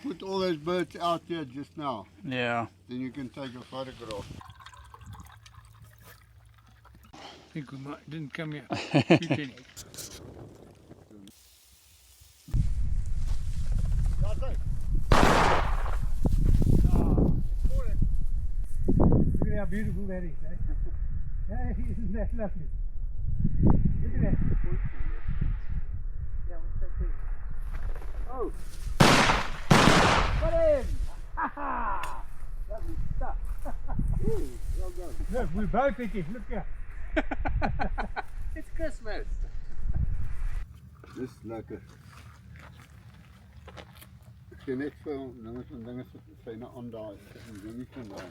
put all those birds out here just now. Yeah. Then you can take a photograph. I think we didn't come here. Shoot any. Look at how beautiful that is, eh? Hey, isn't that lovely? Look at that. Yeah, what's that thing? Oh! Got him! Ha ha! Lovely stuff. Ooh, well done. Look, we're both thinking, look here. It's Christmas. Dis lekker. Ek sien net vir dinge wat syne aandaai. Ek doen nie van daai.